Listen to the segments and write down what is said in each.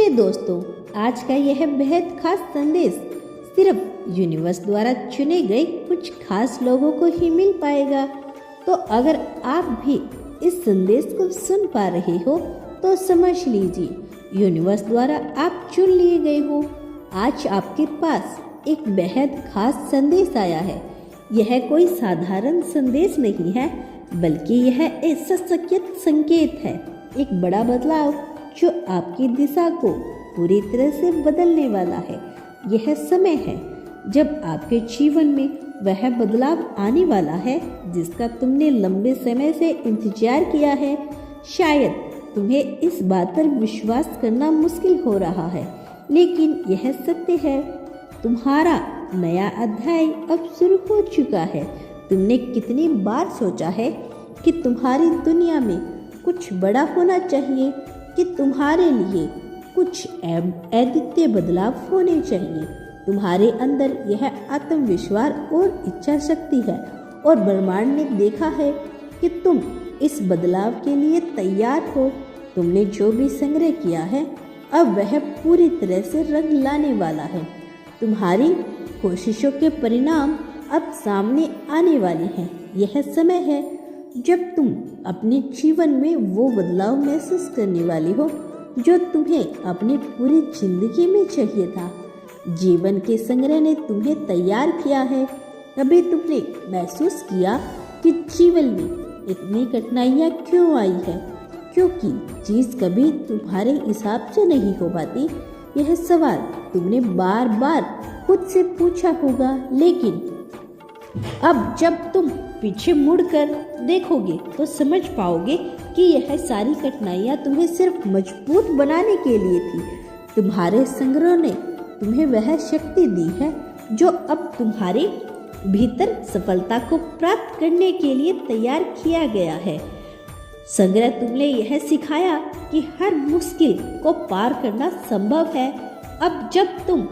सुनिए दोस्तों, आज का यह बेहद खास संदेश सिर्फ यूनिवर्स द्वारा चुने गए कुछ खास लोगों को ही मिल पाएगा। तो अगर आप भी इस संदेश को सुन पा रहे हो तो समझ लीजिए यूनिवर्स द्वारा आप चुन लिए गए हो। आज आपके पास एक बेहद खास संदेश आया है। यह कोई साधारण संदेश नहीं है, बल्कि यह एक सशक्त संकेत है, एक बड़ा बदलाव जो आपकी दिशा को पूरी तरह से बदलने वाला है। यह समय है जब आपके जीवन में वह बदलाव आने वाला है जिसका तुमने लंबे समय से इंतजार किया है। शायद तुम्हें इस बात पर विश्वास करना मुश्किल हो रहा है, लेकिन यह सत्य है। तुम्हारा नया अध्याय अब शुरू हो चुका है। तुमने कितनी बार सोचा है कि तुम्हारी दुनिया में कुछ बड़ा होना चाहिए, कि तुम्हारे लिए कुछ अद्वितीय बदलाव होने चाहिए। तुम्हारे अंदर यह आत्मविश्वास और इच्छा शक्ति है, और ब्रह्मांड ने देखा है कि तुम इस बदलाव के लिए तैयार हो। तुमने जो भी संग्रह किया है अब वह पूरी तरह से रंग लाने वाला है। तुम्हारी कोशिशों के परिणाम अब सामने आने वाले हैं। यह समय है जब तुम अपने जीवन में वो बदलाव महसूस करने वाली हो जो तुम्हें अपनी पूरी जिंदगी में चाहिए था। जीवन के संग्रह ने तुम्हें तैयार किया है। कभी तुमने महसूस किया कि जीवन में इतनी कठिनाइयाँ क्यों आई है? क्योंकि चीज़ कभी तुम्हारे हिसाब से नहीं हो पाती। यह सवाल तुमने बार बार खुद से पूछा होगा, लेकिन अब जब तुम पीछे मुड़कर देखोगे तो समझ पाओगे कि यह सारी कठिनाइयाँ तुम्हें सिर्फ मजबूत बनाने के लिए थी। तुम्हारे संग्रह ने तुम्हें वह शक्ति दी है जो अब तुम्हारे भीतर सफलता को प्राप्त करने के लिए तैयार किया गया है। संग्रह तुमने यह सिखाया कि हर मुश्किल को पार करना संभव है। अब जब तुम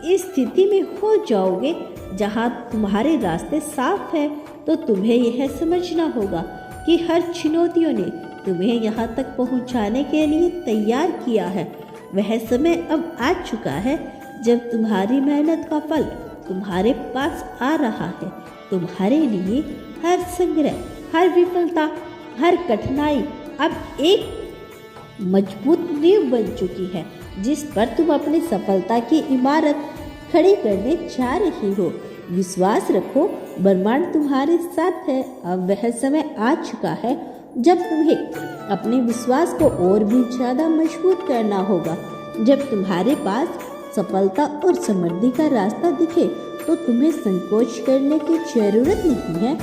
इस स्थिति में हो जाओगे जहाँ तुम्हारे रास्ते साफ है, तो तुम्हें यह समझना होगा कि हर चुनौतियों ने तुम्हें यहाँ तक पहुँचाने के लिए तैयार किया है। वह समय अब आ चुका है जब तुम्हारी मेहनत का फल तुम्हारे पास आ रहा है। तुम्हारे लिए हर संग्रह, हर विफलता, हर कठिनाई अब एक मजबूत नींव बन चुकी है जिस पर तुम अपनी सफलता की इमारत खड़ी करने जा रही हो। विश्वास रखो, ब्रह्मांड तुम्हारे साथ है। अब वह समय आ चुका है जब तुम्हें अपने विश्वास को और भी ज़्यादा मजबूत करना होगा। जब तुम्हारे पास सफलता और समृद्धि का रास्ता दिखे तो तुम्हें संकोच करने की जरूरत नहीं है।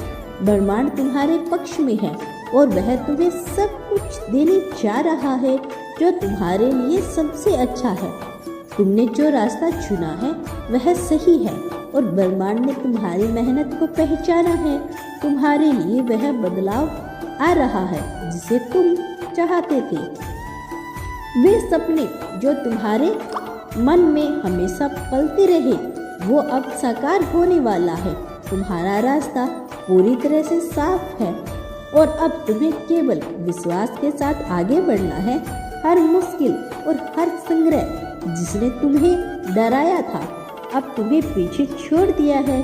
ब्रह्मांड तुम्हारे पक्ष में है और वह तुम्हें सब कुछ देने जा रहा है जो तुम्हारे लिए सबसे अच्छा है। तुमने जो रास्ता चुना है वह सही है, और ब्रह्मांड ने तुम्हारी मेहनत को पहचाना है। तुम्हारे लिए वह बदलाव आ रहा है जिसे तुम चाहते थे। वे सपने जो तुम्हारे मन में हमेशा पलते रहे वो अब साकार होने वाला है। तुम्हारा रास्ता पूरी तरह से साफ है और अब तुम्हें केवल विश्वास के साथ आगे बढ़ना है। हर मुश्किल और हर संग्रह जिसने तुम्हें डराया था अब तुम्हें पीछे छोड़ दिया है।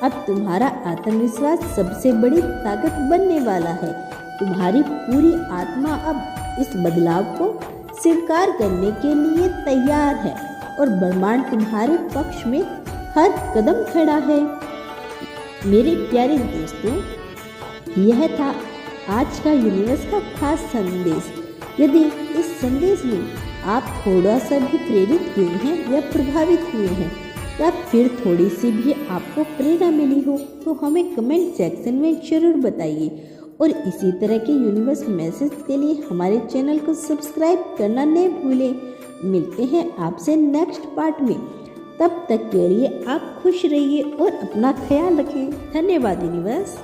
अब तुम्हारा आत्मविश्वास सबसे बड़ी ताकत बनने वाला है। तुम्हारी पूरी आत्मा अब इस बदलाव को स्वीकार करने के लिए तैयार है, और ब्रह्मांड तुम्हारे पक्ष में हर कदम खड़ा है। मेरे प्यारे दोस्तों, यह था आज का यूनिवर्स का खास संदेश। यदि इस संदेश में आप थोड़ा सा भी प्रेरित हुए हैं या प्रभावित हुए हैं, या फिर थोड़ी सी भी आपको प्रेरणा मिली हो, तो हमें कमेंट सेक्शन में ज़रूर बताइए। और इसी तरह के यूनिवर्स मैसेज के लिए हमारे चैनल को सब्सक्राइब करना नहीं भूलें। मिलते हैं आपसे नेक्स्ट पार्ट में। तब तक के लिए आप खुश रहिए और अपना ख्याल रखें। धन्यवाद यूनिवर्स।